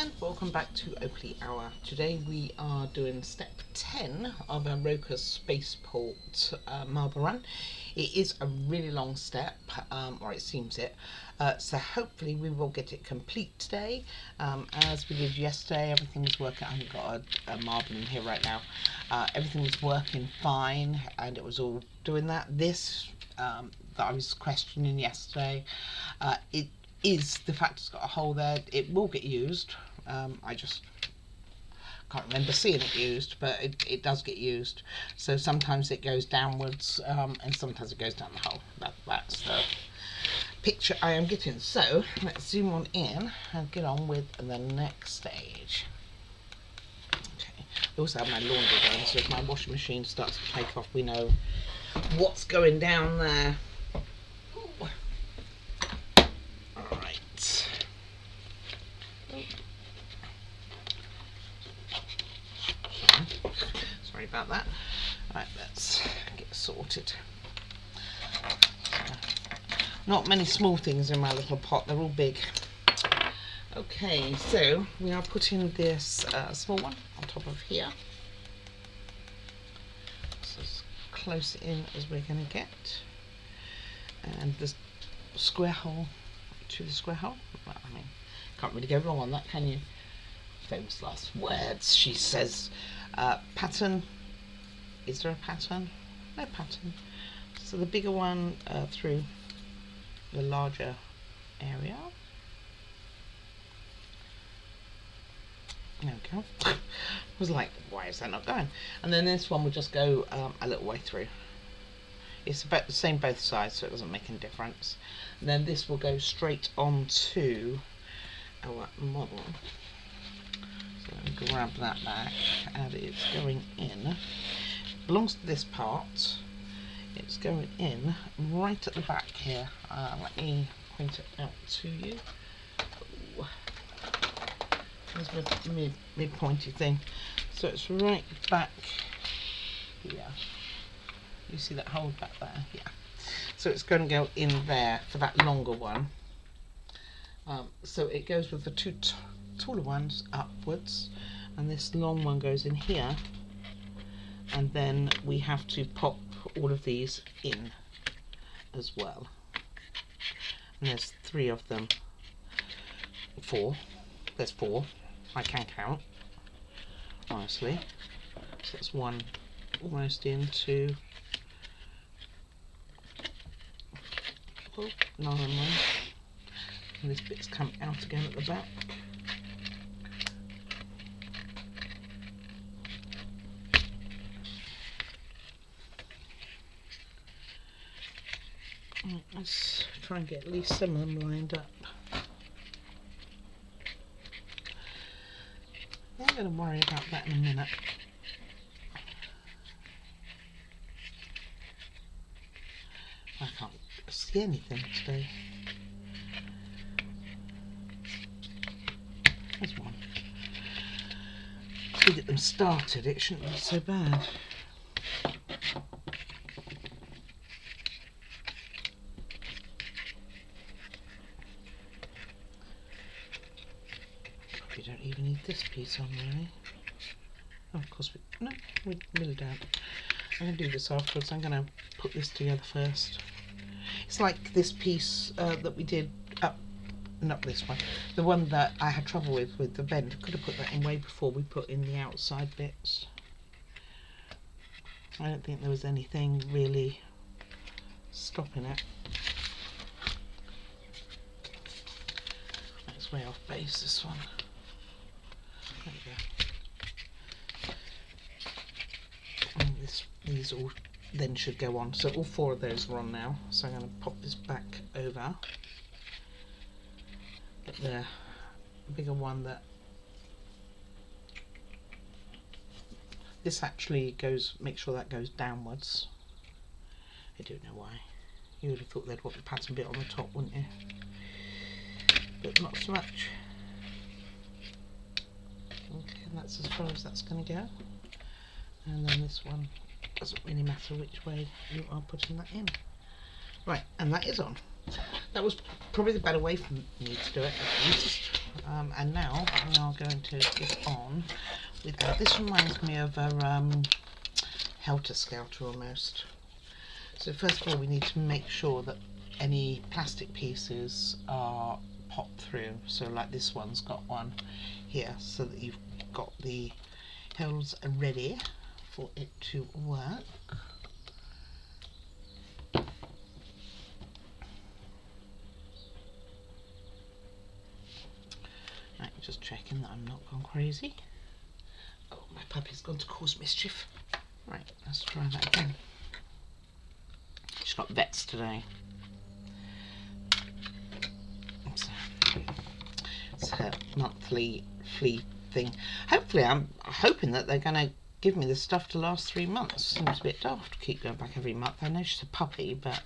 and welcome back to Oakley Hour. Today we are doing step 10 of our Rokr Spaceport marble run. It is a really long step, or it seems it, so hopefully we will get it complete today. As we did yesterday, everything was working. I haven't got a marble in here right now. Everything was working fine and it was all doing that. This that I was questioning yesterday, it is the fact it's got a hole there. It will get used. I just can't remember seeing it used, but it does get used. So sometimes it goes downwards and sometimes it goes down the hole. That's the picture I am getting. So let's zoom on in and get on with the next stage. Okay. I also have my laundry going, so if my washing machine starts to take off, we know what's going down there. Sorry about that. Right, let's get sorted. Not many small things in my little pot, they're all big. Okay, so we are putting this small one on top of here. So as close in as we're going to get. And the square hole to the square hole. Well, I mean, can't really go wrong on that, can you? Famous last words. She says, pattern. Is there a pattern? No pattern. So the bigger one through the larger area. There we go. I was like, why is that not going? And then this one will just go a little way through. It's about the same both sides, so it doesn't make any difference. And then this will go straight onto our model. So grab that back, and it's going in. It belongs to this part. It's going in right at the back here. Let me point it out to you. Ooh. There's my mid-pointy thing. So it's right back here. You see that hole back there? Yeah. So it's going to go in there for that longer one. So it goes with the two taller ones upwards, and this long one goes in here, and then we have to pop all of these in as well. And there's 3 of them. 4. There's 4. I can count, honestly. So that's 1 almost in, 2. Oh, another one. And this bit's come out again at the back. Right, let's try and get at least some of them lined up. I'm going to worry about that in a minute. I can't see anything today. There's one. To get them started, it shouldn't be so bad. Probably don't even need this piece on, really. Oh, of course we milled out. I'm going to do this afterwards. I'm going to put this together first. It's like this piece that we did up. Not this one, the one that I had trouble with the bend. Could have put that in way before we put in the outside bits. I don't think there was anything really stopping it. It's way off base, this one. There we go. And these all then should go on. So all 4 of those are on now. So I'm going to pop this back over. The bigger one, that this actually goes, make sure that goes downwards. I don't know why. You would have thought they'd want the pattern bit on the top, wouldn't you? But not so much. Okay, and that's as far as that's going to go. And then this one, doesn't really matter which way you are putting that in. Right, and that is on. That was probably the better way for me to do it, at least. And now we are going to get on with that. This reminds me of a helter skelter almost. So first of all, we need to make sure that any plastic pieces are popped through. So like this one's got one here, so that you've got the holes ready for it to work. Right, just checking that I'm not gone crazy. Oh, my puppy's gone to cause mischief. Right, let's try that again. She's got vets today. It's her monthly flea thing. Hopefully, I'm hoping that they're going to give me the stuff to last 3 months. Seems a bit daft to keep going back every month. I know she's a puppy, but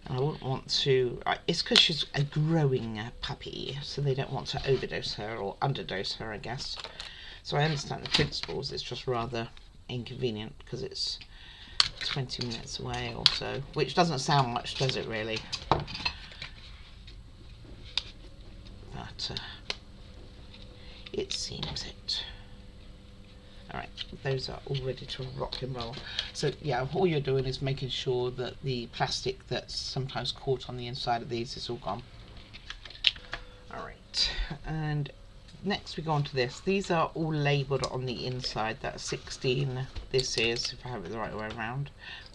I wouldn't want to. It's because she's a growing puppy, so they don't want to overdose her or underdose her, I guess. So I understand the principles. It's just rather inconvenient because it's 20 minutes away or so, which doesn't sound much, does it really? But it seems it. Alright, those are all ready to rock and roll. So yeah, all you're doing is making sure that the plastic that's sometimes caught on the inside of these is all gone. Alright, and next we go on to this. These are all labelled on the inside. That's 16, this is, if I have it the right way around,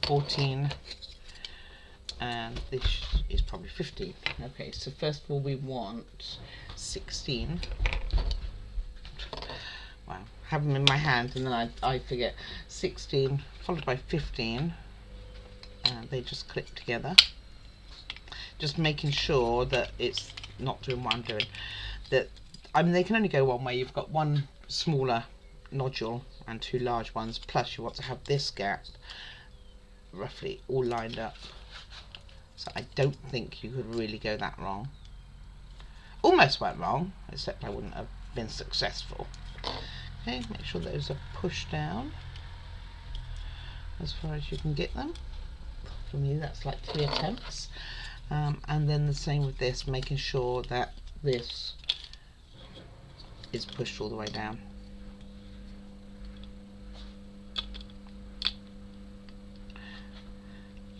14, and this is probably 15. Okay, so first of all we want 16. Wow, have them in my hand and then I forget. 16 followed by 15, and they just clip together. Just making sure that it's not doing what I'm doing. That, I mean, they can only go one way. You've got one smaller nodule and 2 large ones, plus you want to have this gap roughly all lined up. So I don't think you could really go that wrong. Almost went wrong, except I wouldn't have been successful. Okay, make sure those are pushed down as far as you can get them. For me, that's like 3 attempts. And then the same with this, making sure that this is pushed all the way down.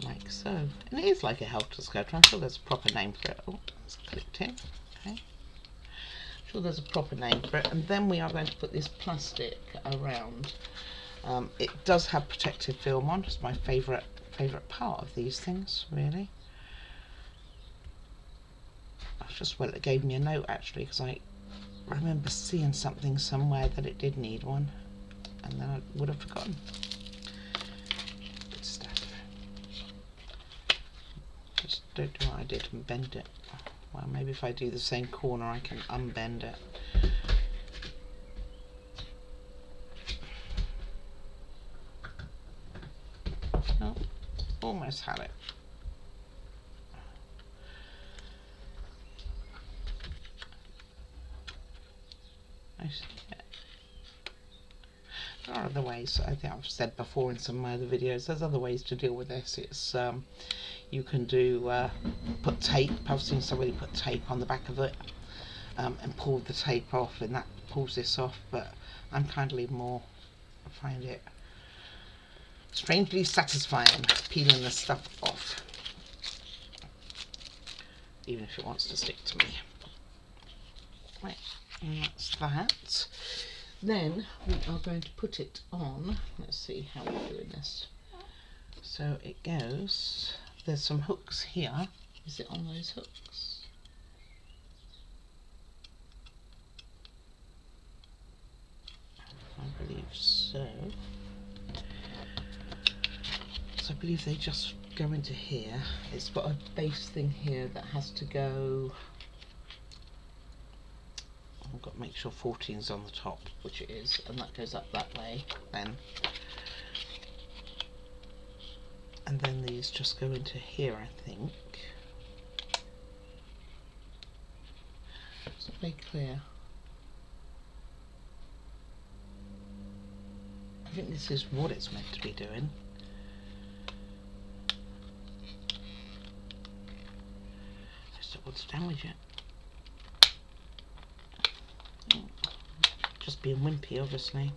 Like so. And it is like a helter skelter. I'm sure there's a proper name for it. Oh, it's clicked in. Okay. I'm sure there's a proper name for it. And then we are going to put this plastic around. It does have protective film on. It's my favourite part of these things, really. Well, it gave me a note actually, because I remember seeing something somewhere that it did need one, and then I would have forgotten. Good stuff. Just don't do what I did and bend it. Well, maybe if I do the same corner I can unbend it. Oh, almost had it. There are other ways. I think I've said before in some of my other videos, there's other ways to deal with this. It's you can do put tape. I've seen somebody put tape on the back of it and pull the tape off, and that pulls this off, but I'm kindly more, I find it strangely satisfying peeling the stuff off, even if it wants to stick to me. Right, and that's that. Then we are going to put it on. Let's see how we're doing this. So it goes, there's some hooks here. Is it on those hooks? I believe so. So I believe they just go into here. It's got a base thing here that has to go. I've got to make sure 14's on the top, which it is, and that goes up that way then. And then these just go into here, I think. It's not very clear. I think this is what it's meant to be doing. Just don't want to damage it. just being wimpy, obviously.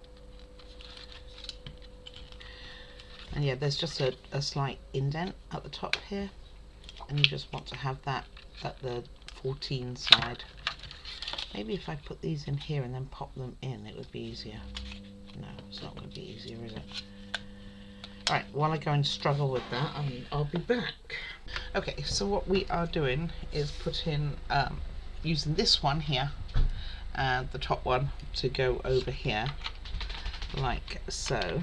And yeah, there's just a slight indent at the top here, and you just want to have that at the 14 side. Maybe if I put these in here and then pop them in, it would be easier. No, it's not going to be easier, is it? Alright, while I go and struggle with that, I'll be back. Okay, so what we are doing is putting, using this one here, and the top one to go over here, like so.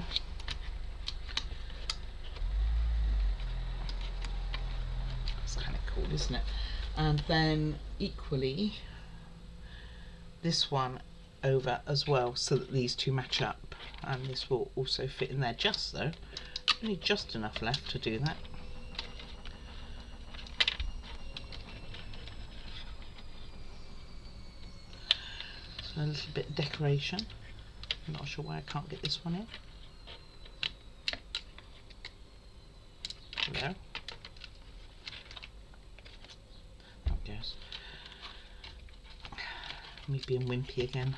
It's kind of cool, isn't it? And then equally, this one over as well, so that these two match up, and this will also fit in there. Just though, only just enough left to do that. So a little bit of decoration. I'm not sure why I can't get this one in. Hello. There it goes. Me being wimpy again.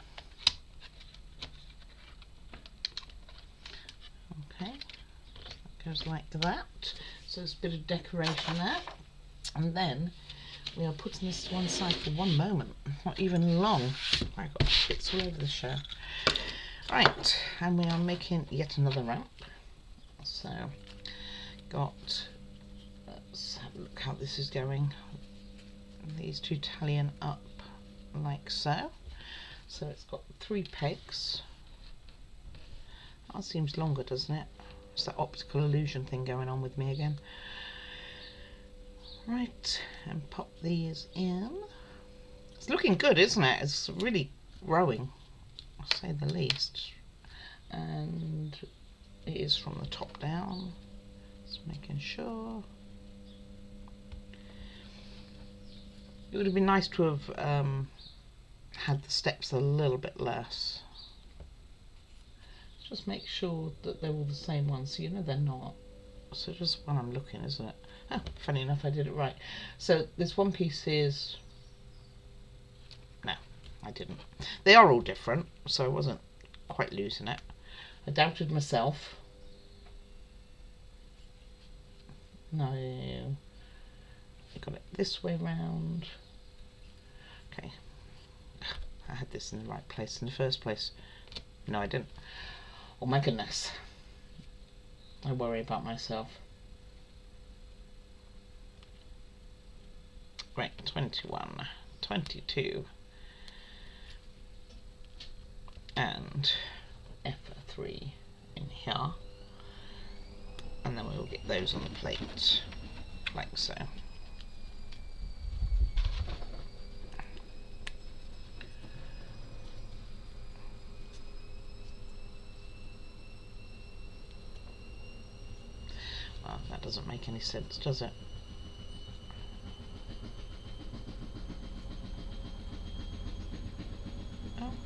Okay, that goes like that. So it's a bit of decoration there. And then we are putting this to one side for one moment, not even long. I've got bits all over the show. Right, and we are making yet another ramp. So, let's have a look how this is going. These two tallying up like so. So it's got 3 pegs. That seems longer, doesn't it? It's that optical illusion thing going on with me again. Right, and pop these in. It's looking good, isn't it? It's really growing, I'll say the least. And it is from the top down. Just making sure. It would have been nice to have had the steps a little bit less. Just make sure that they're all the same ones, so you know they're not. So just when I'm looking, isn't it? Oh, funny enough, I did it right. So this one piece is... No, I didn't. They are all different, so I wasn't quite losing it. I doubted myself. No. I got it this way round. Okay. I had this in the right place in the first place. No, I didn't. Oh my goodness. I worry about myself. Right, 21, 22, and F3 in here, and then we'll get those on the plate, like so. Well, that doesn't make any sense, does it?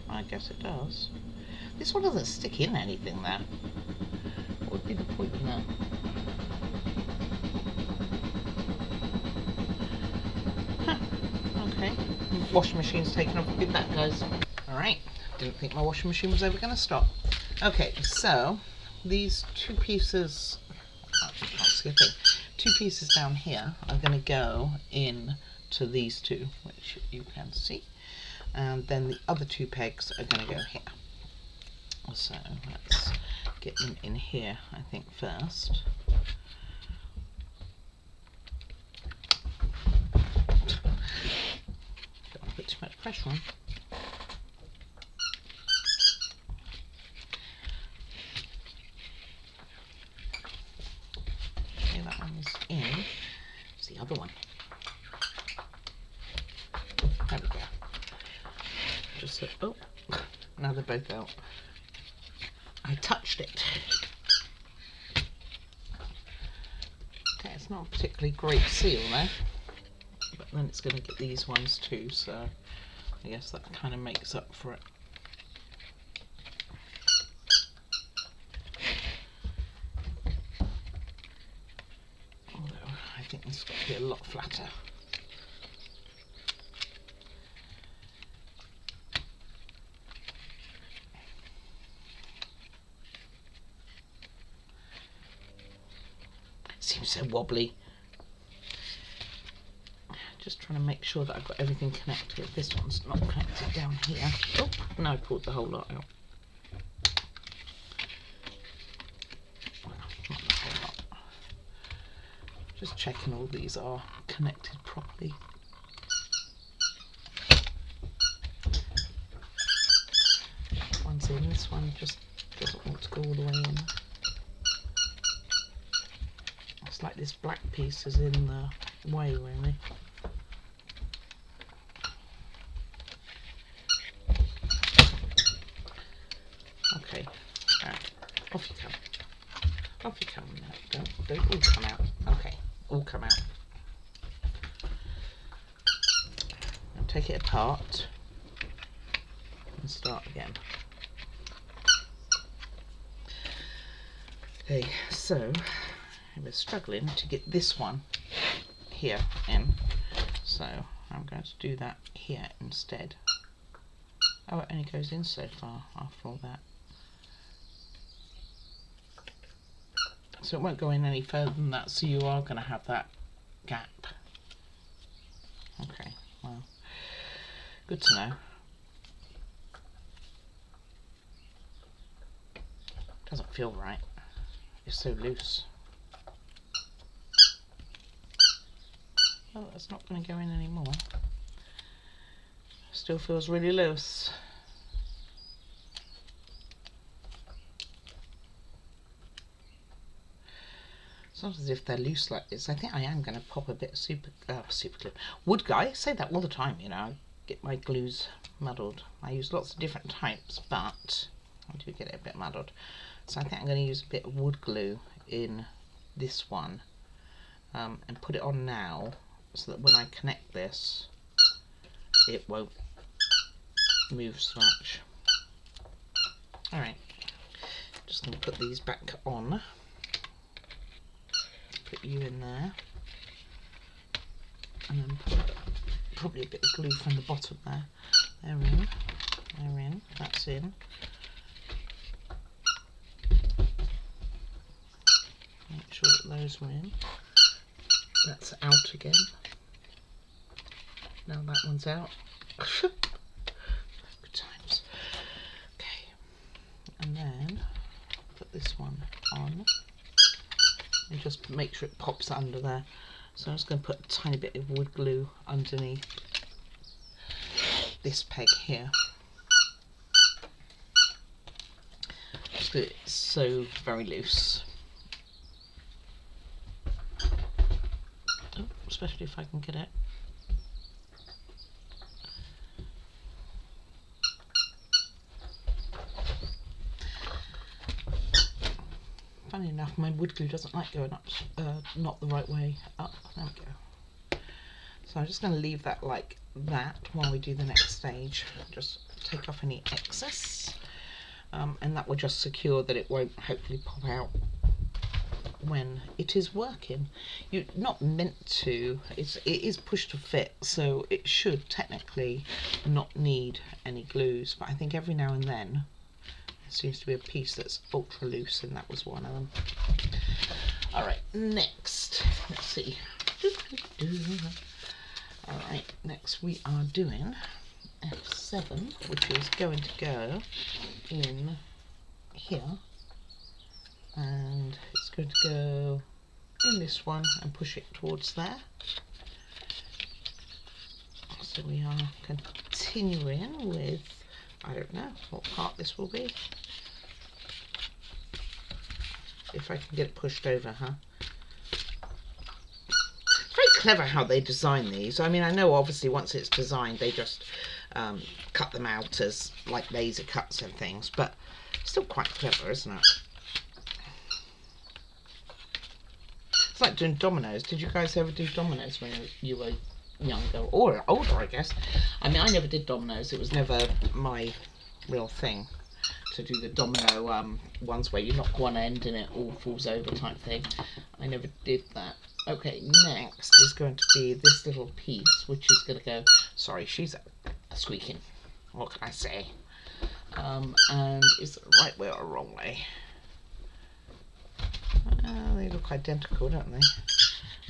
I guess it does. This one doesn't stick in anything there. What would be the point of that? Huh. Okay. Washing machine's taken off. Look at that, guys. Alright. Didn't think my washing machine was ever going to stop. Okay, so these two pieces... Oh, I can't see a thing. 2 pieces down here are going to go in to these two, which you can see. And then the other 2 pegs are going to go here. So let's get them in here, I think, first. Don't want to put too much pressure on. Okay, that one's in. It's the other one. There we go. Just so, oh, now they're both out. I touched it. Okay, it's not a particularly great seal there, but then it's going to get these ones too, so I guess that kind of makes up for it. Although I think this has got to be a lot flatter. so wobbly. Just trying to make sure that I've got everything connected. This one's not connected down here. Oh, no, I pulled the whole lot out. Well, not the whole lot. Just checking all these are connected properly. One's in, this one just doesn't want to go all the way in. It's like this black piece is in the way, really. Okay, right. Off you come. Off you come now. Don't all come out. Okay, all come out. Now take it apart and start again. Okay, so we're struggling to get this one here in, so I'm going to do that here instead. Oh, it only goes in so far after all that. So it won't go in any further than that, so you are going to have that gap. Okay, well, good to know. Doesn't feel right. It's so loose. Well, that's not going to go in anymore. Still feels really loose. It's not as if they're loose like this. I think I am going to pop a bit of super glue. Wood glue. I say that all the time, you know. I get my glues muddled. I use lots of different types, but I do get it a bit muddled. So I think I'm going to use a bit of wood glue in this one and put it on now so that when I connect this it won't move so much. Alright, just going to put these back on. Put you in there and then put probably a bit of glue from the bottom there. They're in, that's in. Make sure that those are in. That's out again. Now that one's out. Good times. Okay, and then put this one on and just make sure it pops under there. So I'm just going to put a tiny bit of wood glue underneath this peg here. Just because it's so very loose. Oh, especially if I can get it. Funny enough, my wood glue doesn't like going up, not the right way up. There we go. So I'm just going to leave that like that while we do the next stage. Just take off any excess, and that will just secure that it won't hopefully pop out when it is working. You're not meant to. It is push to fit, so it should technically not need any glues. But I think every now and then seems to be a piece that's ultra loose, and that was one of them. Alright, next, let's see. Alright, next we are doing F7, which is going to go in here, and it's going to go in this one and push it towards there. So we are continuing with, I don't know what part this will be. If I can get it pushed over, huh? It's very clever how they design these. I mean, I know obviously once it's designed, they just cut them out as like laser cuts and things, but still quite clever, isn't it? It's like doing dominoes. Did you guys ever do dominoes when you were younger or older, I guess? I mean, I never did dominoes. It was never my real thing to do the domino ones where you knock one end and it all falls over type thing. I never did that. Okay, next is going to be this little piece, which is going to go, sorry, she's squeaking, what can I say? And is it the right way or wrong way? They look identical, don't they?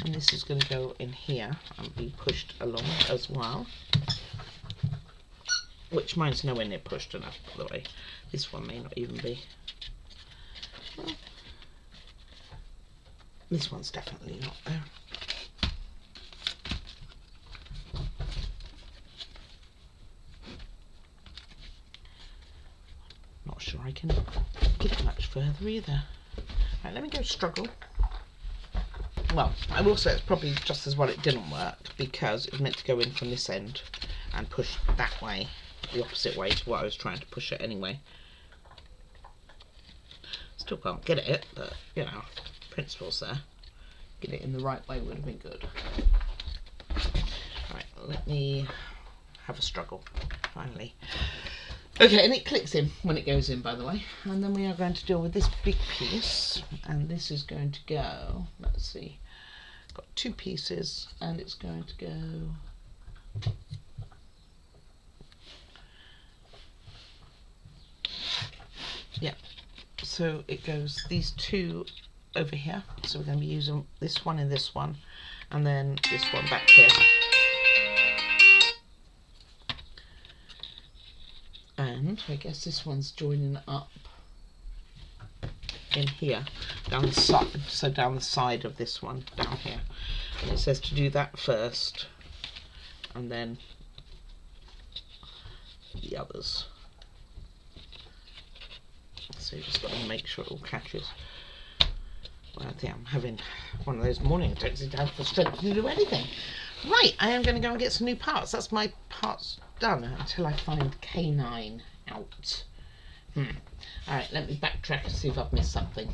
and this is going to go in here and be pushed along as well, which mine's nowhere near pushed enough, by the way. This one may not even be. Well, this one's definitely not there. Not sure I can get it much further either. Right, let me go struggle. Well, I will say it's probably just as well it didn't work, because it was meant to go in from this end and push that way, the opposite way to what I was trying to push it anyway. Still can't get it, but you know, principle's there. Get it in the right way would have been good. Right, let me have a struggle, finally. Okay, and it clicks in when it goes in, by the way. And then we are going to deal with this big piece, and this is going to go, let's see, got 2 pieces, and it's going to go yeah, so it goes these 2 over here, so we're going to be using this one and this one, and then this one back here. And I guess this one's joining up in here, down the side, so down the side of this one, down here. And it says to do that first, and then the others. So you just got to make sure it all catches. Well, I think I'm having one of those morning attacks. I don't have the strength to do anything. Right, I am going to go and get some new parts. That's my parts done until I find K9 out. Alright, let me backtrack and see if I've missed something.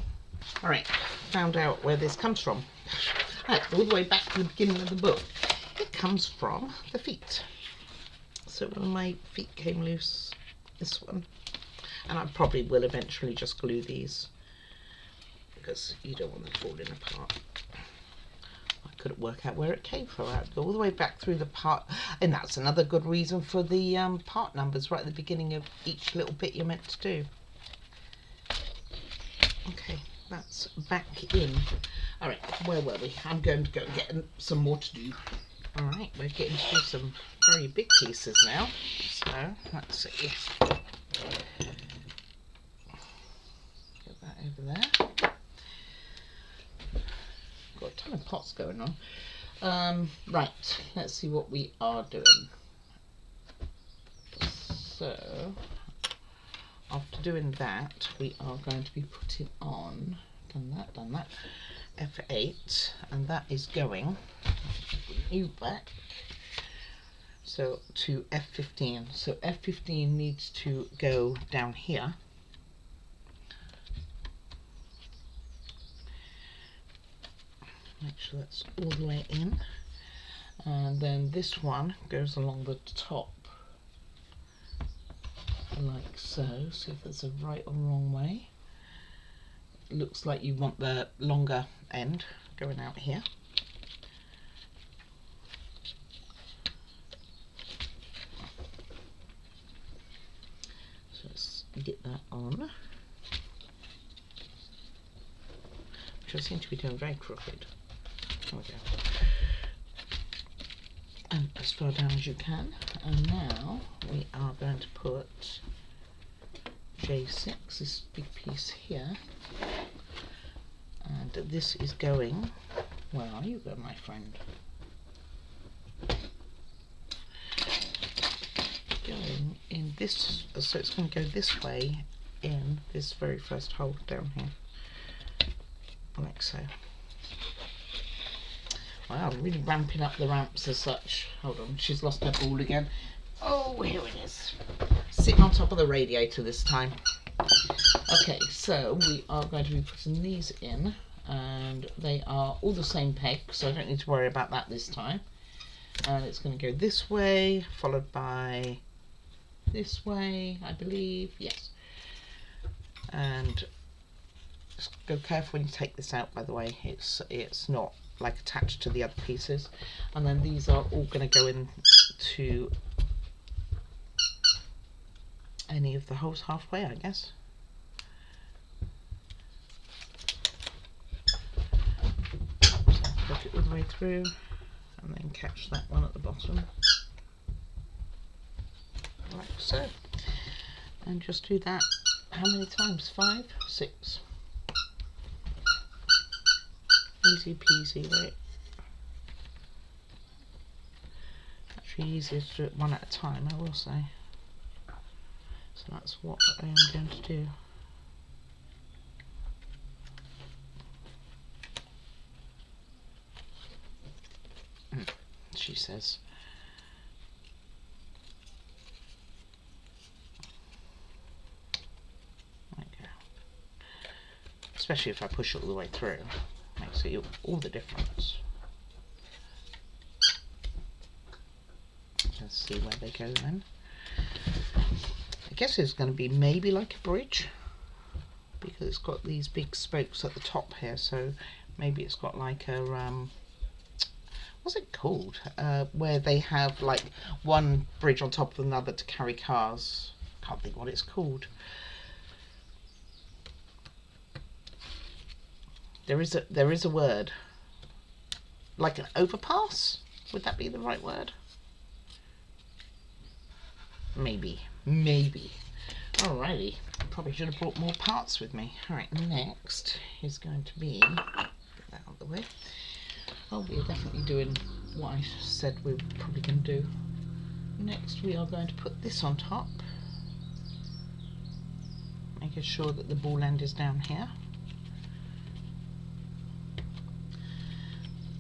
Alright, found out where this comes from. Alright, all the way back to the beginning of the book. It comes from the feet. So when my feet came loose, this one. And I probably will eventually just glue these, because you don't want them falling apart. I couldn't work out where it came from. I had to go all the way back through the part, and that's another good reason for the part numbers right at the beginning of each little bit you're meant to do. Okay, that's back in. Alright, where were we? I'm going to go and get some more to do. Alright, we're getting to do some very big pieces now. So, let's see. Get that over there. Got a ton of pots going on. Right, let's see what we are doing. So, after doing that, we are going to be putting on, done that, F8, and that is going, new back, so to F15. So F15 needs to go down here. Make sure that's all the way in, and then this one goes along the top like so. See if there's a right or wrong way. It looks like you want the longer end going out here. So let's get that on, which I seem to be doing very crooked. There we go. And as far down as you can. And now we are going to put J6, this big piece here. And this is going, where are you going, my friend? Going in this, so it's going to go this way in this very first hole down here. Like so. Wow, really ramping up the ramps as such. Hold on, she's lost her ball again. Oh, here it is. Sitting on top of the radiator this time. Okay, so we are going to be putting these in, and they are all the same peg, so I don't need to worry about that this time. And it's going to go this way, followed by this way, I believe. Yes. And just go careful when you take this out, by the way. It's not like attached to the other pieces. And then these are all going to go into any of the holes halfway, I guess. So put it all the way way through and then catch that one at the bottom, like so. And just do that, how many times? 5, 6. Easy peasy, right? Actually easier to do it one at a time, I will say. So that's what I am going to do. She says. There you go. Especially if I push it all the way through, makes it all the difference. Let's see where they go then. I guess it's going to be maybe like a bridge, because it's got these big spokes at the top here, so maybe it's got like a what's it called, where they have like one bridge on top of another to carry cars. Can't think what it's called. There is a word, like an overpass. Would that be the right word? Maybe. Alrighty, probably should have brought more parts with me. Alright, next is going to be, get that out of the way. Oh, we're definitely doing what I said we were probably going to do. Next we are going to put this on top, making sure that the ball end is down here.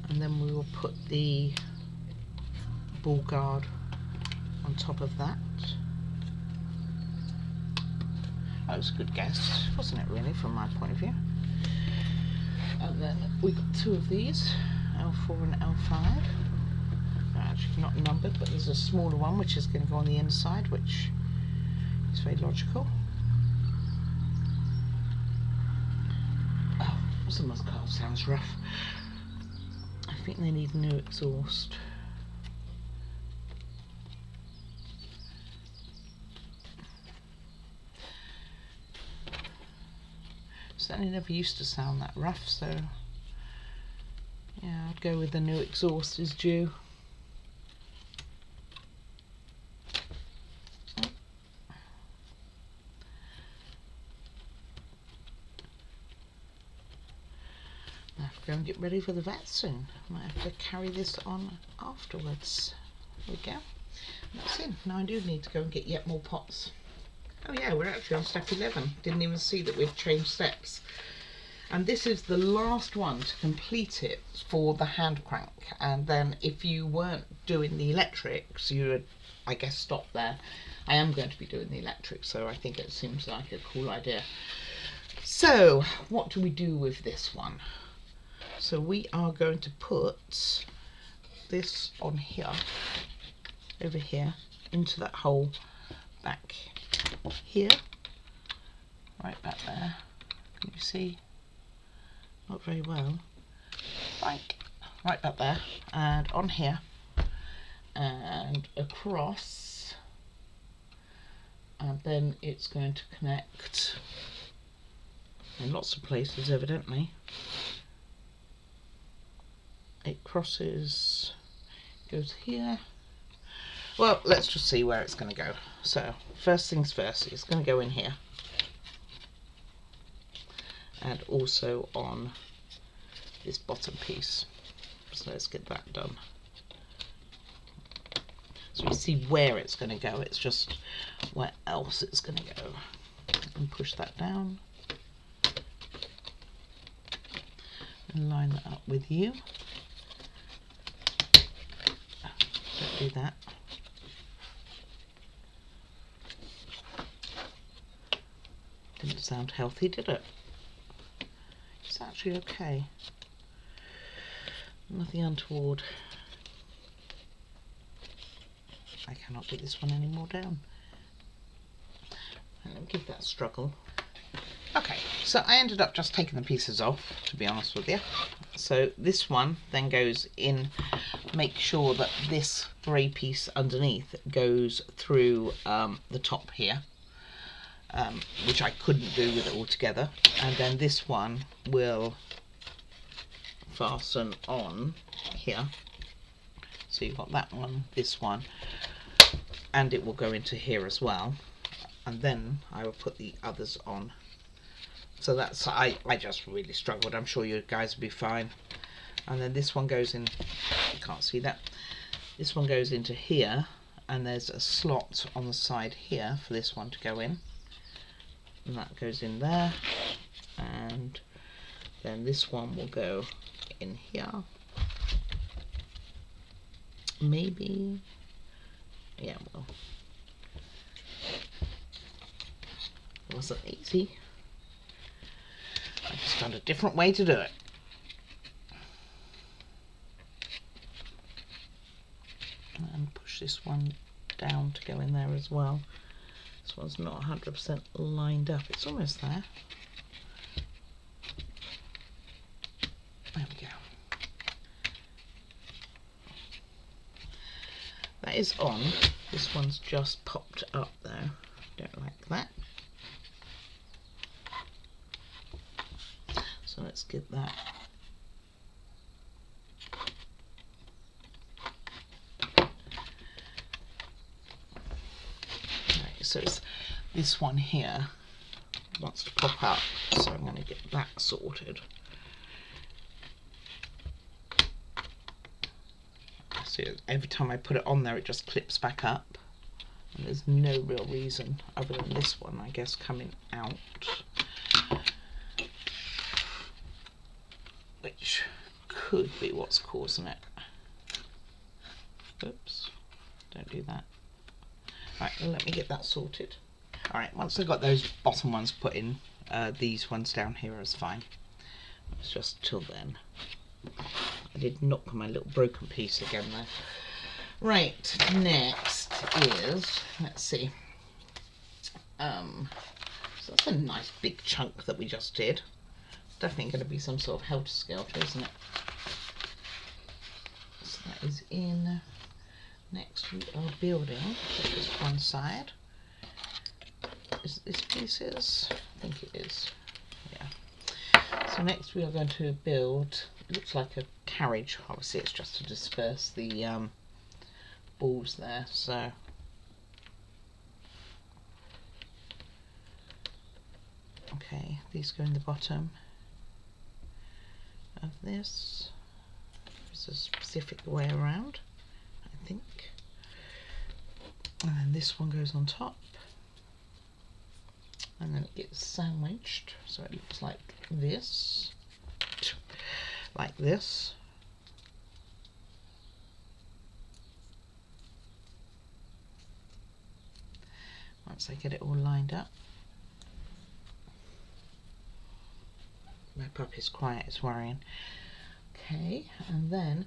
And then we will put the ball guard on top of that. That was a good guess, wasn't it really, from my point of view? And then we've got 2 of these, L4 and L5. They're actually not numbered, but there's a smaller one which is going to go on the inside, which is very logical. Oh, someone's car sounds rough. I think they need a new exhaust. Certainly never used to sound that rough, so yeah, I'd go with the new exhaust is due. I have to go and get ready for the vet soon. I might have to carry this on afterwards. There we go. That's it. Now I do need to go and get yet more pots. Oh yeah, we're actually on step 11. Didn't even see that we've changed steps. And this is the last one to complete it for the hand crank. And then if you weren't doing the electrics, you would, I guess, stop there. I am going to be doing the electrics, so I think it seems like a cool idea. So what do we do with this one? So we are going to put this on here, over here, into that hole back here, right back there. Can you see? Not very well. Right back there, and on here, and across, and then it's going to connect in lots of places, evidently. It crosses, goes here. Well, let's just see where it's going to go. So first things first, it's going to go in here, and also on this bottom piece. So let's get that done. So you see where it's going to go, it's just where else it's going to go. And push that down and line that up with you. Don't do that. Didn't sound healthy, did it? It's actually okay. Nothing untoward. I cannot get this one any more down. Let me give that a struggle. Okay, so I ended up just taking the pieces off, to be honest with you. So this one then goes in. Make sure that this grey piece underneath goes through the top here, which I couldn't do with it all together. And then this one will fasten on here. So you've got that one, this one, and it will go into here as well. And then I will put the others on. So that's, I just really struggled. I'm sure you guys will be fine. And then this one goes in, you can't see that. This one goes into here, and there's a slot on the side here for this one to go in. And that goes in there. And then this one will go in here. Maybe, yeah, well, it wasn't easy. I just found a different way to do it. And push this one down to go in there as well. This one's not 100% lined up. It's almost there. There we go. That is on. This one's just popped up there. Don't like that. So let's get that. Right, so it's this one here wants to pop up, so I'm going to get that sorted. So every time I put it on there, it just clips back up. And there's no real reason other than this one, I guess, coming out. Which could be what's causing it. Oops, don't do that. Right, let me get that sorted. Alright, once I've got those bottom ones put in, these ones down here is fine. It's just till then. I did knock my little broken piece again there. Right, next is, let's see. So that's a nice big chunk that we just did. Definitely going to be some sort of helter-skelter, isn't it? So that is in. Next we are building. Take this one side. Is this pieces? I think it is. Yeah. So next we are going to build. It looks like a carriage. Obviously, it's just to disperse the balls there. So. Okay, these go in the bottom of this. There's a specific way around, I think. And then this one goes on top. And then it gets sandwiched, so it looks like this. Like this. Once I get it all lined up. My puppy's quiet, it's worrying. Okay, and then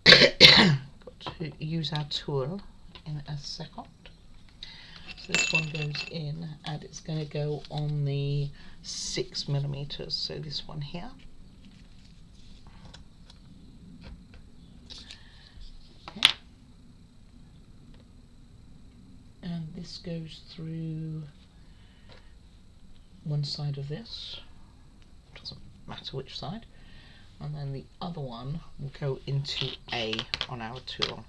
got to use our tool in a second. So this one goes in, and it's going to go on the 6mm. So this one here. Okay. And this goes through one side of this. Doesn't matter which side. And then the other one will go into A on our tool.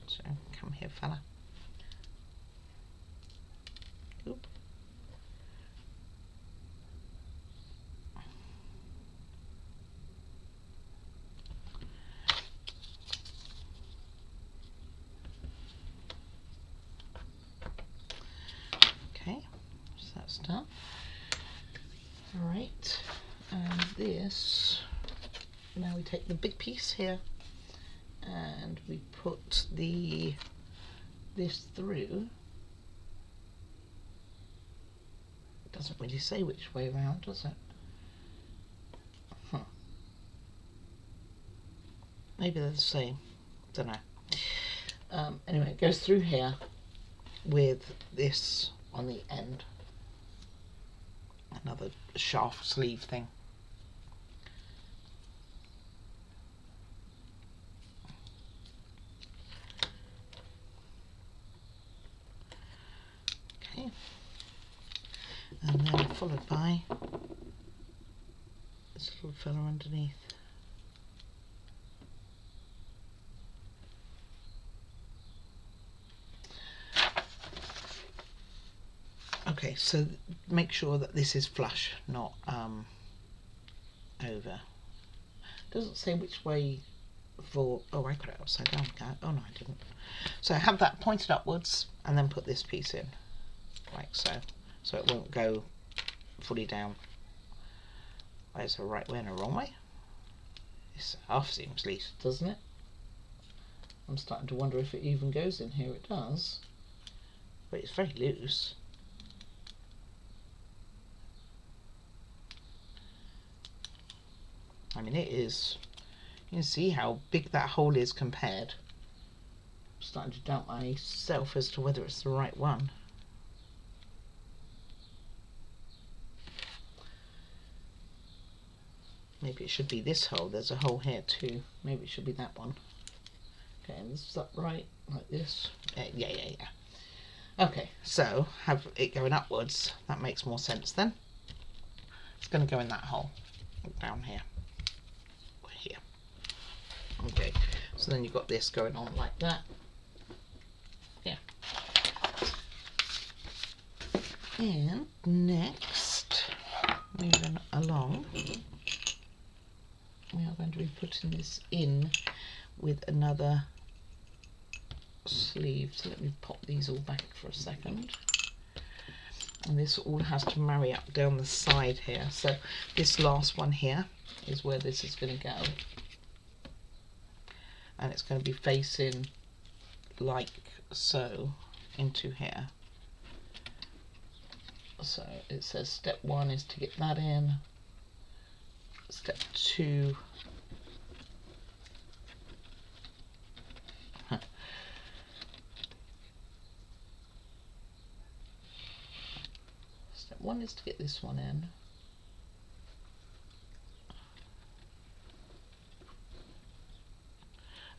So come here, fella. Oop. Okay, so that's done. Alright, and this, now we take the big piece here and we put this through. It doesn't really say which way around, does it? Huh. Maybe they're the same, don't know. Anyway, it goes through here with this on the end. Another shaft sleeve thing. Okay, and then followed by this little fella underneath. Okay, so make sure that this is flush, not over. Doesn't say which way for. Oh, I got it upside down. Oh no, I didn't. So have that pointed upwards, and then put this piece in, like so. So it won't go fully down. There's a right way and a wrong way. This half seems loose, doesn't it? I'm starting to wonder if it even goes in here. It does, but it's very loose. I mean, it is. You can see how big that hole is compared. I'm starting to doubt myself as to whether it's the right one. Maybe it should be this hole. There's a hole here too. Maybe it should be that one. Okay, and this is upright like this. Yeah. Okay, so have it going upwards. That makes more sense then. It's going to go in that hole down here. Or here. Okay, so then you've got this going on like that. Yeah. And next, moving along, we are going to be putting this in with another sleeve. So let me pop these all back for a second. And this all has to marry up down the side here. So this last one here is where this is going to go. And it's going to be facing like so into here. So it says step 1 is to get that in. Step 2 Step 1 is to get this one in.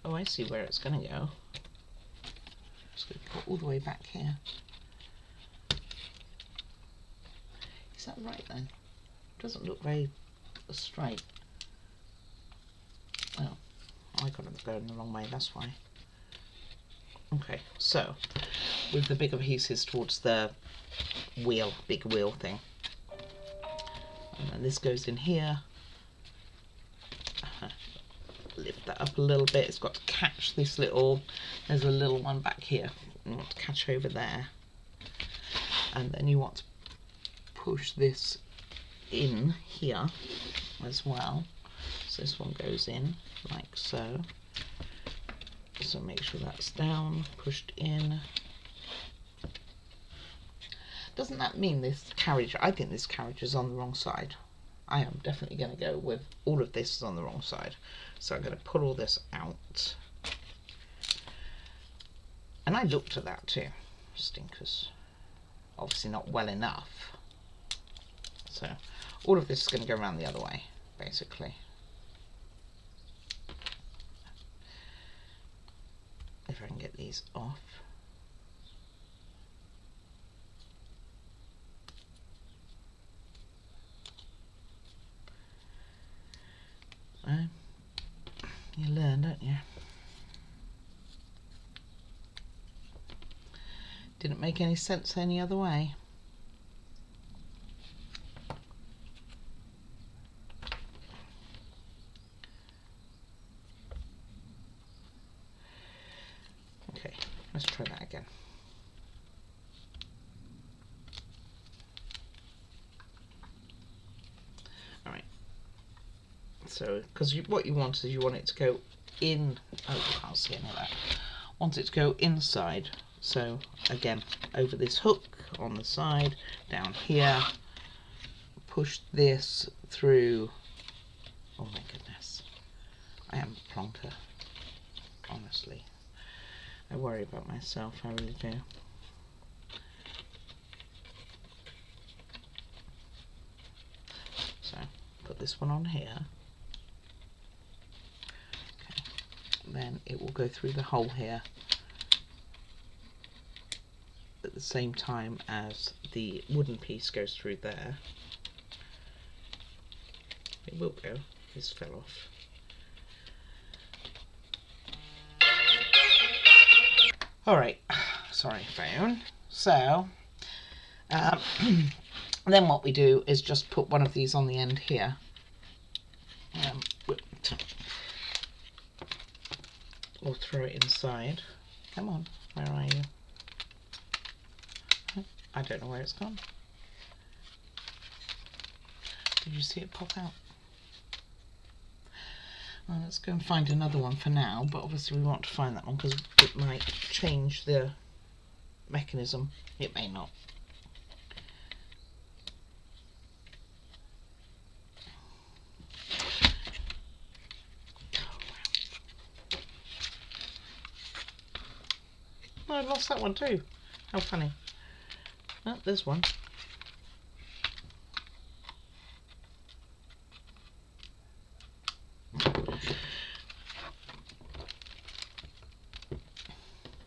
Oh, I see where it's going to go. Just going to go all the way back here. Is that right then? It doesn't look very straight. Oh, I got it going the wrong way, that's why. Okay, so with the bigger pieces towards the wheel, big wheel thing. And then this goes in here. Lift that up a little bit. It's got to catch this little, there's a little one back here. You want to catch over there. And then you want to push this in here as well. So this one goes in like so. So make sure that's down, pushed in. Doesn't that mean this carriage, I think this carriage is on the wrong side. I am definitely going to go with all of this is on the wrong side. So I'm going to pull all this out. And I looked at that too. Stinkers. Obviously not well enough. So all of this is going to go around the other way, basically. If I can get these off. You learn, don't you? Didn't make any sense any other way. Okay, let's try that again. Alright. So, because what you want is you want it to go in. Oh, you can't see any of that. Want it to go inside. So, again, over this hook on the side, down here. Push this through. Oh my goodness. I am a plonker. Honestly. I worry about myself, I really do. So, put this one on here. Okay. Then it will go through the hole here at the same time as the wooden piece goes through there. It will go. This fell off. Alright, sorry phone. So, Then what we do is just put one of these on the end here. Or throw it inside. Come on, where are you? I don't know where it's gone. Did you see it pop out? Well, let's go and find another one for now, but obviously we want to find that one because it might change the mechanism. It may not. Oh, I lost that one too. How funny. Oh, there's one.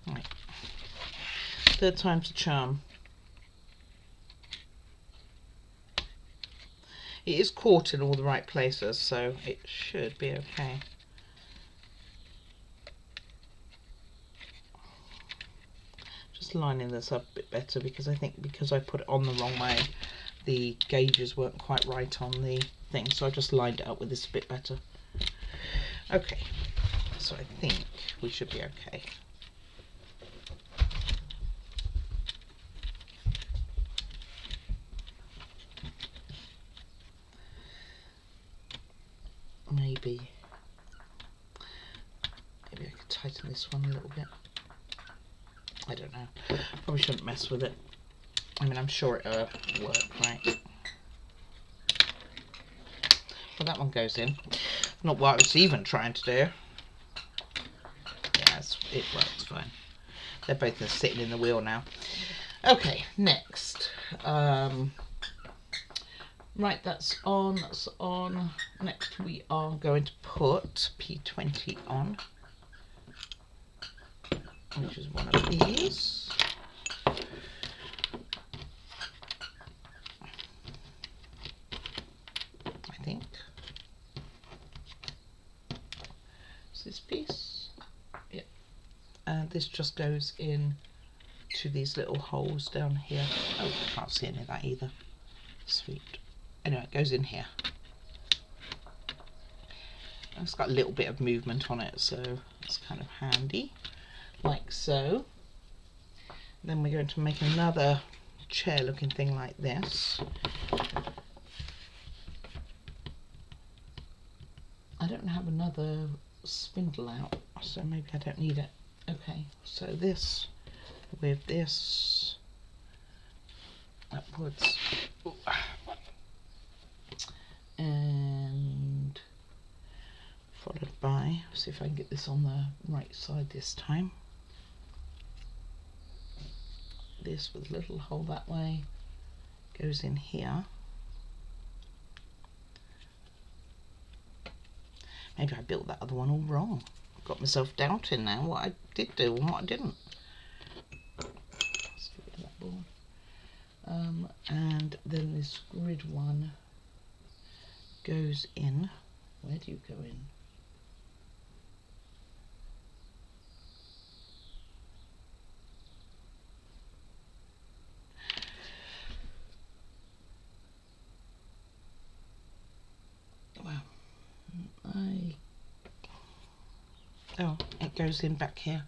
Right. Third time's the charm. It is caught in all the right places, so it should be okay. Just lining this up a bit better because I think because I put it on the wrong way, the gauges weren't quite right on the thing, so I just lined it up with this a bit better. Okay, so I think we should be okay. Maybe I could tighten this one a little bit. I don't know. Probably shouldn't mess with it. I mean, I'm sure it'll work, right? Well, that one goes in. Not what I was even trying to do. Yes, it works fine. They're both sitting in the wheel now. Okay, next. Right, that's on. That's on. Next, we are going to put P20 on, which is one of these. I think. Is this piece? Yep. And this just goes in to these little holes down here. Oh, I can't see any of that either. Sweet. Anyway, it goes in here. It's got a little bit of movement on it, so it's kind of handy, like so. Then we're going to make another chair looking thing like this. I don't have another spindle out, so maybe I don't need it. Okay, so this with this upwards. Ooh. And followed by, see if I can get this on the right side this time. This with a little hole that way goes in here. Maybe I built that other one all wrong. I've got myself doubting now what I did do and what I didn't. Let's get rid of that board. And then this grid one goes in. Where do you go in? Wow. Oh, it goes in back here.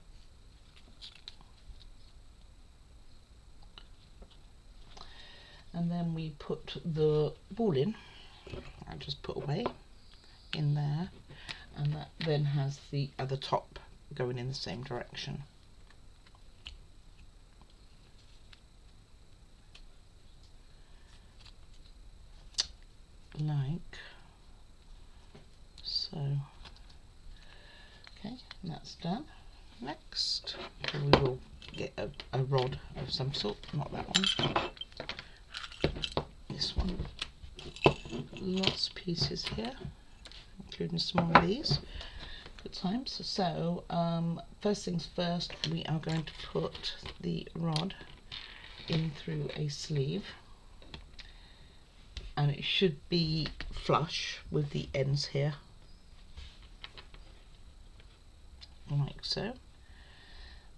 And then we put the ball in. I just put away in there, and that then has the other top going in the same direction. Like so. Okay, and that's done. Next, we will get a rod of some sort, not that one. This one. Lots of pieces here, including some of these. Good times. So, first things first, we are going to put the rod in through a sleeve, and it should be flush with the ends here, like so.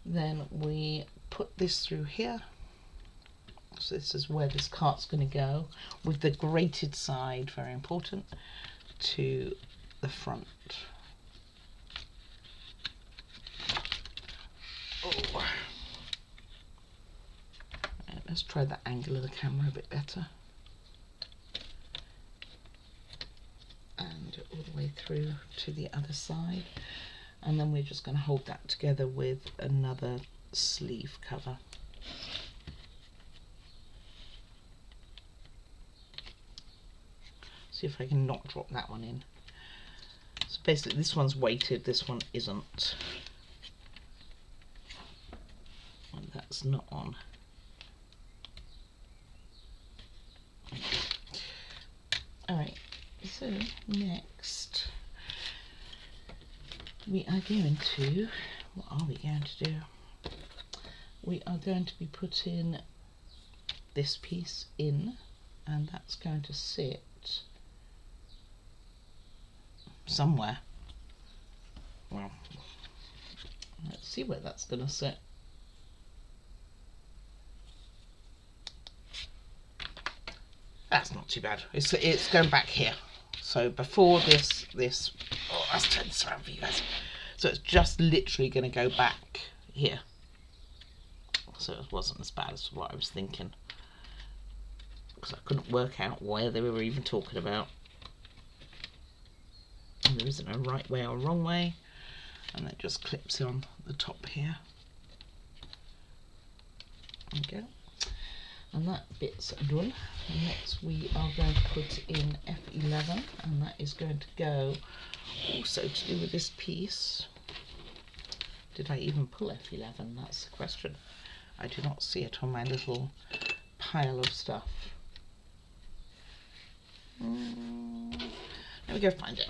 Then we put this through here, So this is where this cart's going to go, with the grated side, very important, to the front. Oh. Right, let's try the angle of the camera a bit better. And all the way through to the other side. And then we're just going to hold that together with another sleeve cover. See if I can not drop that one in. So basically this one's weighted, this one isn't. And that's not on. Alright, so next we are going to, what are we going to do? We are going to be putting this piece in, and that's going to sit somewhere. Well, let's see where that's going to sit. That's not too bad. It's going back here. So before this, oh, let's turn this around for you guys. So it's just literally going to go back here. So it wasn't as bad as what I was thinking, because I couldn't work out where they were even talking about. And there isn't a right way or wrong way, and that just clips on the top here. There we go. And that bit's done. And next we are going to put in F11, and that is going to go also to do with this piece. Did I even pull F11? That's the question. I do not see it on my little pile of stuff. Let me go find it.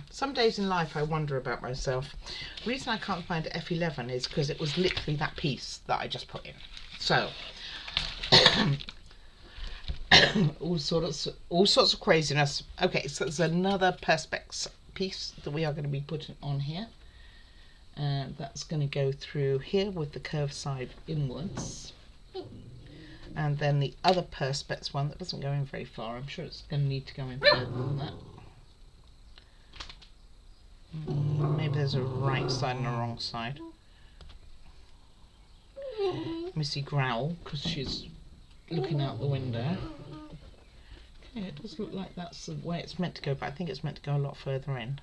Some days in life I wonder about myself. The reason I can't find F11 is because it was literally that piece that I just put in. So all sorts of craziness. Okay, so there's another perspex piece that we are going to be putting on here, and that's going to go through here with the curved side inwards, and then the other perspex one that doesn't go in very far. I'm sure it's going to need to go in further than that. Maybe there's a right side and a wrong side. Missy growl because she's looking out the window. Okay, it does look like that's the way it's meant to go, but I think it's meant to go a lot further in.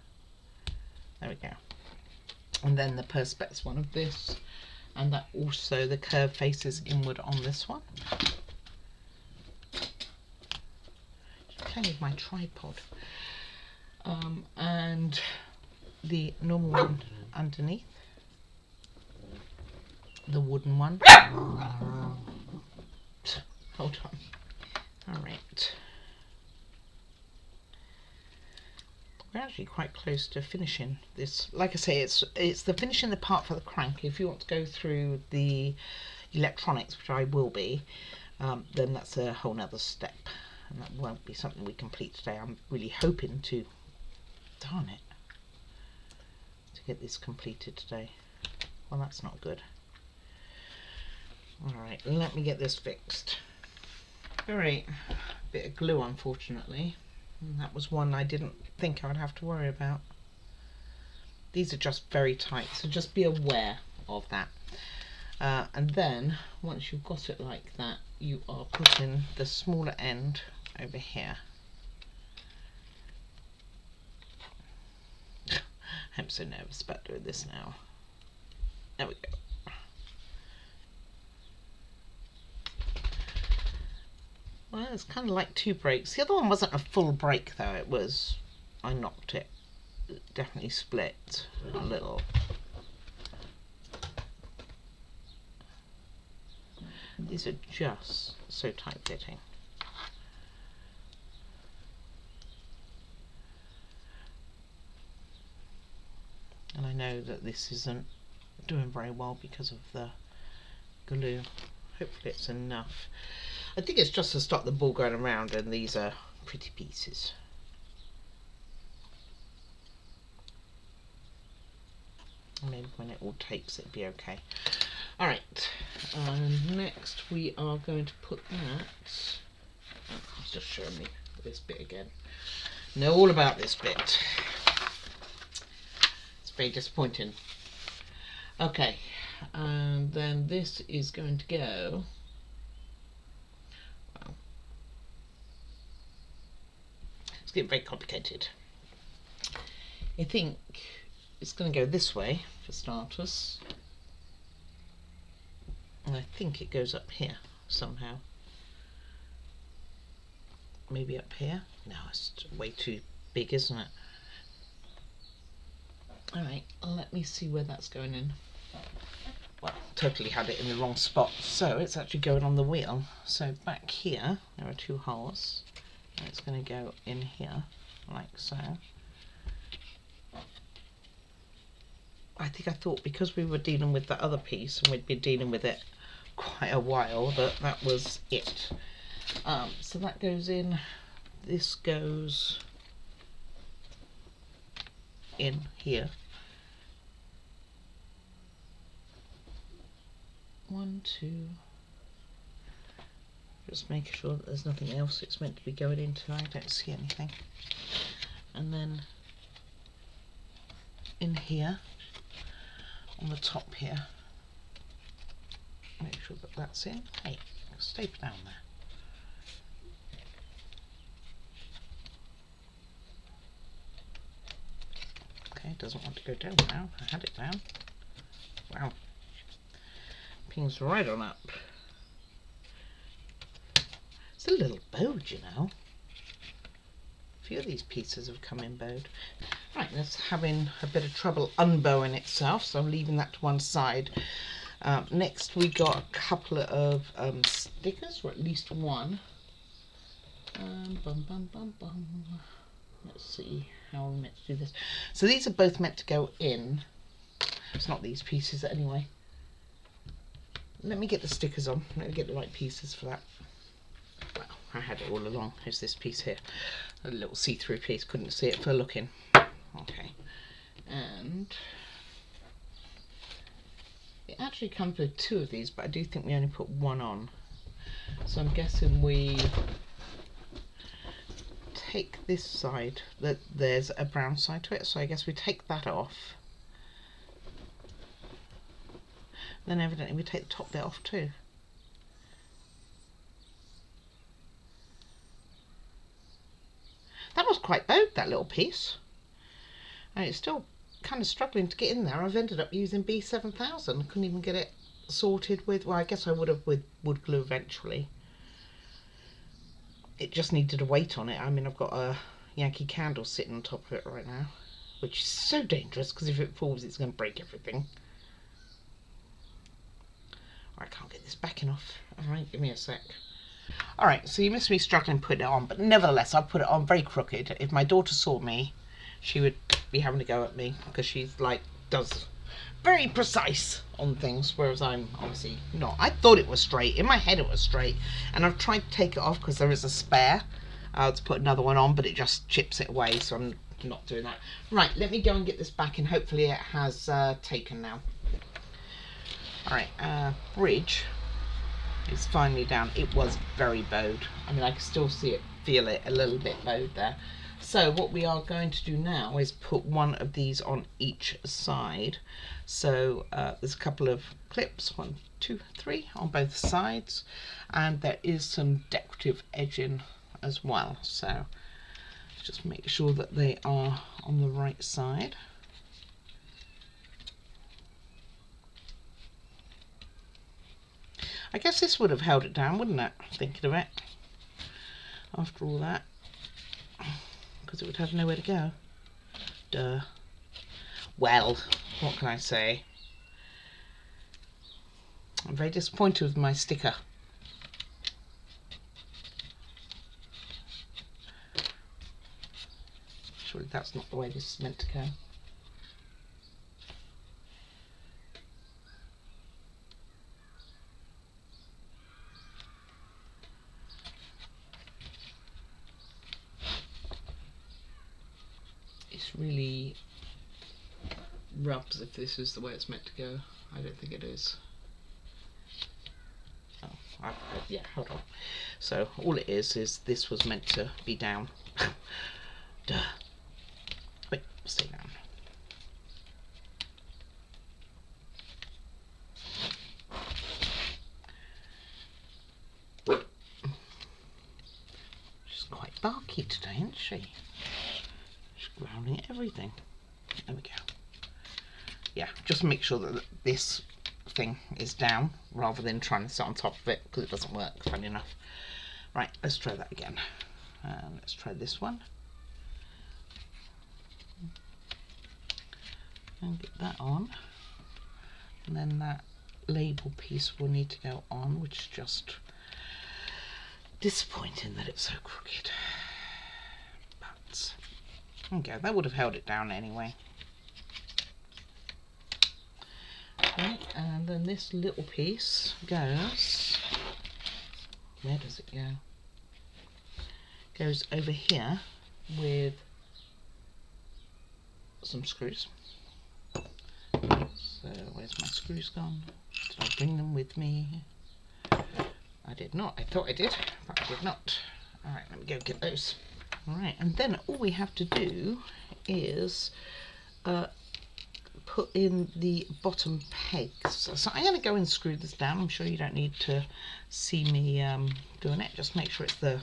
There we go. And then the perspex one of this, and that also the curve faces inward on this one. Just playing with my tripod. And the normal one underneath, the wooden one. Hold on. All right. We're actually quite close to finishing this. Like I say, it's the finishing the part for the crank. If you want to go through the electronics, which I will be, then that's a whole nother step, and that won't be something we complete today. I'm really hoping to, darn it, to get this completed today. Well, that's not good. Alright, let me get this fixed. Alright, bit of glue unfortunately. And that was one I didn't think I would have to worry about. These are just very tight, so just be aware of that. And then, once you've got it like that, you are putting the smaller end over here. I'm so nervous about doing this now. There we go. Well, it's kind of like two breaks. The other one wasn't a full break though, it was, I knocked it. It definitely split a little. These are just so tight fitting. And I know that this isn't doing very well because of the glue. Hopefully it's enough. I think it's just to stop the ball going around, and these are pretty pieces. Maybe when it all takes it'll be okay. Alright, and next we are going to put that, it's just showing me this bit again. Know all about this bit. It's very disappointing. Okay, and then this is going to go, well, it's getting very complicated. I think it's going to go this way for starters, and I think it goes up here somehow. Maybe up here? No, it's way too big, isn't it? Alright, let me see where that's going in. Well, totally had it in the wrong spot, so it's actually going on the wheel. So back here, there are 2 holes, and it's going to go in here, like so. I think I thought because we were dealing with the other piece, and we'd been dealing with it quite a while, that was it. So that goes in, this goes in here. 1, 2. Just making sure that there's nothing else it's meant to be going into. I don't see anything. And then in here, on the top here, make sure that that's in. Hey, staple down there. Okay, doesn't want to go down now. I had it down. Wow. Pings right on up. It's a little bowed, you know. A few of these pieces have come in bowed. Right, that's having a bit of trouble unbowing itself, so I'm leaving that to one side. Next we got a couple of stickers, or at least one. Bum, bum, bum, bum. Let's see how I'm meant to do this. So these are both meant to go in. It's not these pieces anyway. Let me get the stickers on. Let me get the right pieces for that. Well, I had it all along. Here's this piece here. A little see-through piece. Couldn't see it for looking. Okay. And it actually comes with 2 of these, but I do think we only put 1 on. So I'm guessing we take this side, that there's a brown side to it, so I guess we take that off. Then evidently we take the top bit off too. That was quite bowed, that little piece. And it's still kind of struggling to get in there. I've ended up using B7000. Couldn't even get it sorted with, well, I guess I would have with wood glue eventually. It just needed a weight on it. I mean, I've got a Yankee Candle sitting on top of it right now, which is so dangerous because if it falls, it's going to break everything. I can't get this backing off. Alright, give me a sec. Alright, so you missed me struggling putting it on, but nevertheless, I put it on very crooked. If my daughter saw me, she would be having to go at me because she's like, does very precise on things, whereas I'm obviously not. I thought it was straight. In my head it was straight, and I've tried to take it off because there is a spare to put another one on, but it just chips it away, so I'm not doing that. Right, let me go and get this back, and hopefully it has taken now. Alright, bridge is finally down. It was very bowed. I mean, I can still see it, feel it a little bit bowed there. So what we are going to do now is put 1 of these on each side. So there's a couple of clips, 1, 2, 3 on both sides, and there is some decorative edging as well. So just make sure that they are on the right side. I guess this would have held it down, wouldn't it? Thinking of it. After all that. Because it would have nowhere to go. Duh. Well, what can I say? I'm very disappointed with my sticker. Surely that's not the way this is meant to go. It's really rubs if this is the way it's meant to go. I don't think it is. Yeah, hold on. So all it is this was meant to be down. Duh. Wait, stay down. She's quite barky today, isn't she? She's growling at everything. There we go. Yeah, just make sure that this thing is down rather than trying to sit on top of it, because it doesn't work, funny enough. Right, let's try that again. Let's try this one. And get that on. And then that label piece will need to go on, which is just disappointing that it's so crooked. But, okay, that would have held it down anyway. Okay, and then this little piece goes, where does it go? Goes over here with some screws. So where's my screws gone? Did I bring them with me? I did not. I thought I did, but I did not. Alright, let me go get those. Alright, and then all we have to do is put in the bottom pegs. So I'm going to go and screw this down. I'm sure you don't need to see me doing it. Just make sure it's the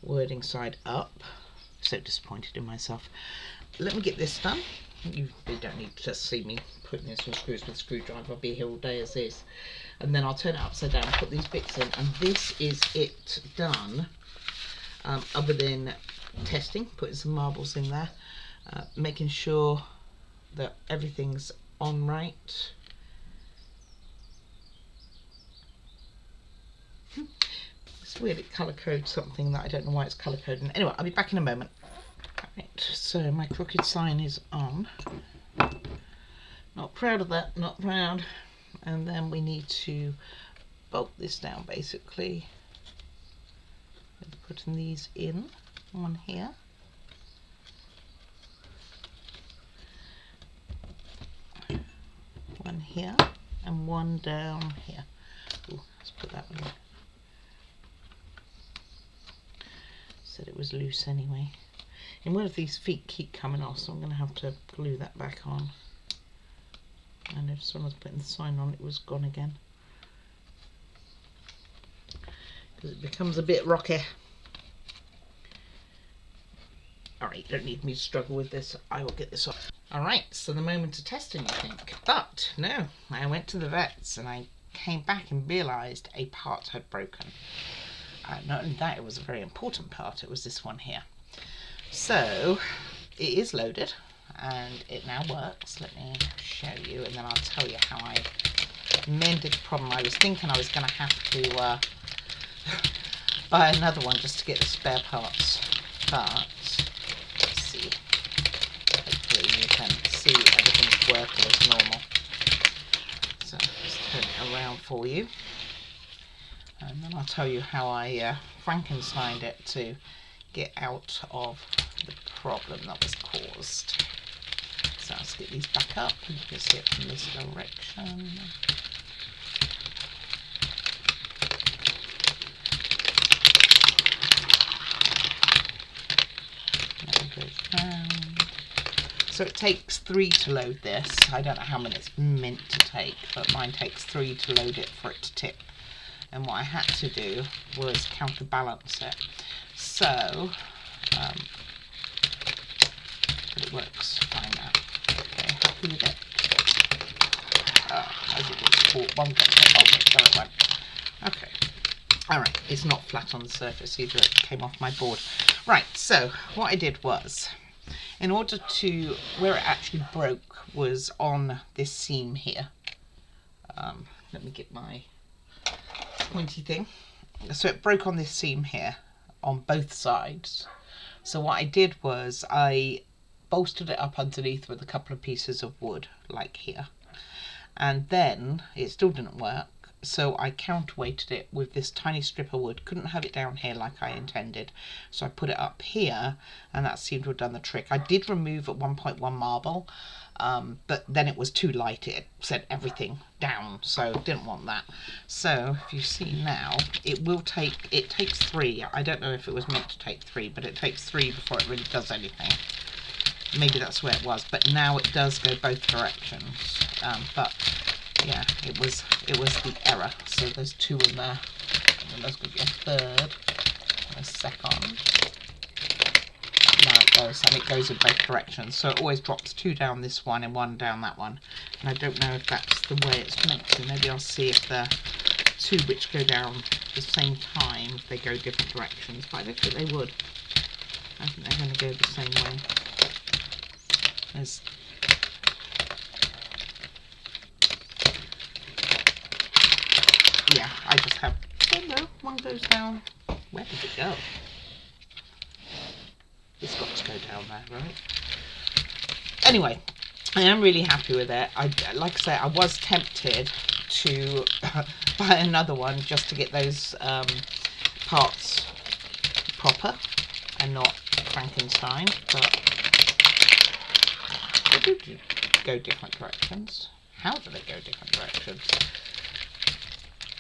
wording side up. So disappointed in myself. Let me get this done. You don't need to see me putting in some screws with a screwdriver. I'll be here all day as is. And then I'll turn it upside down, put these bits in, and this is it done. Other than testing, putting some marbles in there, making sure that everything's on right. It's weird, it colour codes something that I don't know why it's colour coding. Anyway, I'll be back in a moment. Right, so my crooked sign is on. Not proud of that, not proud. And then we need to bolt this down basically. Putting these in, one here. One here and one down here. Ooh, let's put that one in. Said it was loose anyway. And one of these feet keep coming off, so I'm going to have to glue that back on. And if someone's putting the sign on, it was gone again. Because it becomes a bit rocky. Alright, you don't need me to struggle with this. I will get this off. Alright, so the moment of testing, you think. But no, I went to the vets and I came back and realised a part had broken. Not only that, it was a very important part. It was this one here. So it is loaded and it now works. Let me show you and then I'll tell you how I mended the problem. I was thinking I was going to have to buy another one just to get the spare parts, but let's see. Hopefully you can see everything's working as normal. So just turn it around for you and then I'll tell you how I Frankensteined it to get out of the problem that was caused. So let's get these back up and you can see it from this direction. That goes round. So it takes 3 to load this. I don't know how many it's meant to take, but mine takes 3 to load it for it to tip. And what I had to do was counterbalance it. So, but it works fine now. Okay, happy with it. As it was support, one got oh, there it went. Okay. Alright, it's not flat on the surface either, it came off my board. Right, so what I did was, in order to, where it actually broke was on this seam here. Let me get my pointy thing. So it broke on this seam here on both sides. So what I did was I bolstered it up underneath with a couple of pieces of wood like here, and then it still didn't work, so I counterweighted it with this tiny strip of wood. Couldn't have it down here like I intended, so I put it up here and that seemed to have done the trick. I did remove at 1.1 marble, but then it was too light, it sent everything down, so didn't want that. So if you see now, it takes 3. I don't know if it was meant to take 3, but it takes 3 before it really does anything. Maybe that's where it was, but now it does go both directions. But yeah, it was the error. So there's 2 in there, and there's going to be a third and a second. Now it goes, and it goes in both directions, so it always drops 2 down this one and 1 down that one. And I don't know if that's the way it's meant to. Maybe I'll see if the 2 which go down at the same time, if they go different directions, but I don't think they would. I think they're going to go the same way. There's yeah, I just have, oh no, one goes down. Where did it go? It's got to go down there, right? Anyway, I am really happy with it. Like I say, I was tempted to buy another one just to get those parts proper and not Frankenstein, but they do go different directions. How do they go different directions?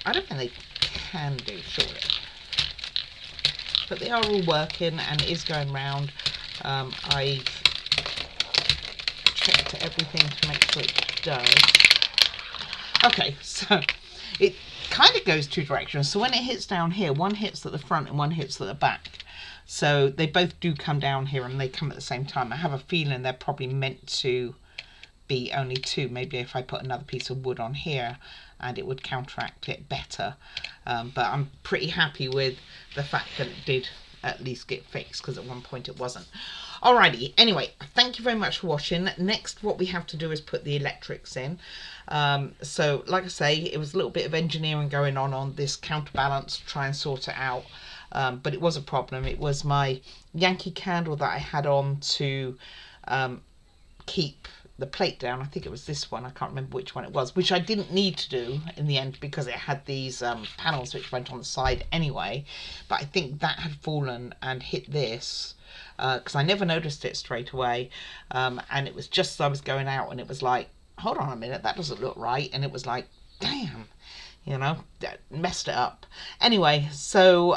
I don't think they can do, surely. But they are all working and it is going round. I've checked everything to make sure it does. Okay, so it kind of goes 2 directions. So when it hits down here, one hits at the front and one hits at the back. So they both do come down here and they come at the same time. I have a feeling they're probably meant to be only 2. Maybe if I put another piece of wood on here and it would counteract it better. But I'm pretty happy with the fact that it did at least get fixed, because at one point it wasn't. Alrighty, anyway, thank you very much for watching. Next, what we have to do is put the electrics in. So like I say, it was a little bit of engineering going on this counterbalance to try and sort it out. But it was a problem. It was my Yankee candle that I had on to keep the plate down. I think it was this one, I can't remember which one it was, which I didn't need to do in the end because it had these panels which went on the side anyway, but I think that had fallen and hit this because I never noticed it straight away, and it was just as I was going out and it was like, hold on a minute, that doesn't look right, and it was like, damn, you know, that messed it up. Anyway, so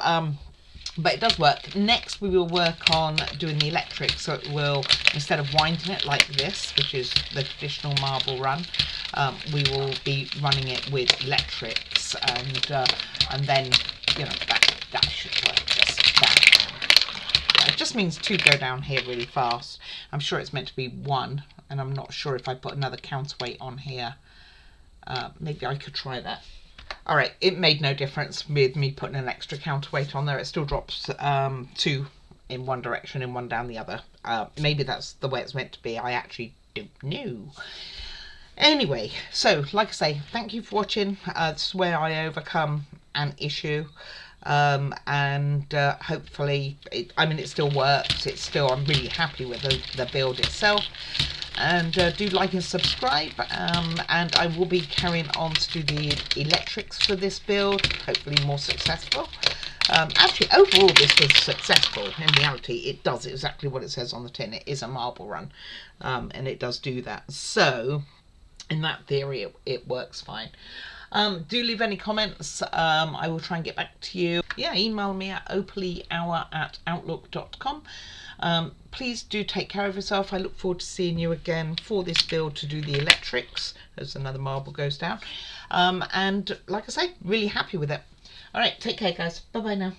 but it does work. Next we will work on doing the electric, so it will, instead of winding it like this, which is the traditional marble run, we will be running it with electrics, and then, you know, that should work just that. Yeah, it just means 2 go down here really fast. I'm sure it's meant to be 1, and I'm not sure if I put another counterweight on here. Maybe I could try that. Alright, it made no difference with me putting an extra counterweight on there. It still drops 2 in one direction and 1 down the other. Maybe that's the way it's meant to be. I actually don't know. Anyway, so like I say, thank you for watching. This is where I overcome an issue. And hopefully, it still works. I'm really happy with the build itself. And do like and subscribe, and I will be carrying on to do the electrics for this build, hopefully more successful. Actually, overall this was successful. In reality, it does exactly what it says on the tin. It is a marble run, and it does do that. So in that theory, it works fine. Do leave any comments. I will try and get back to you. Yeah, email me at opallyhour@outlook.com. Please do take care of yourself. I look forward to seeing you again for this build to do the electrics as another marble goes down. And like I say, really happy with it. All right, take care, guys. Bye bye now.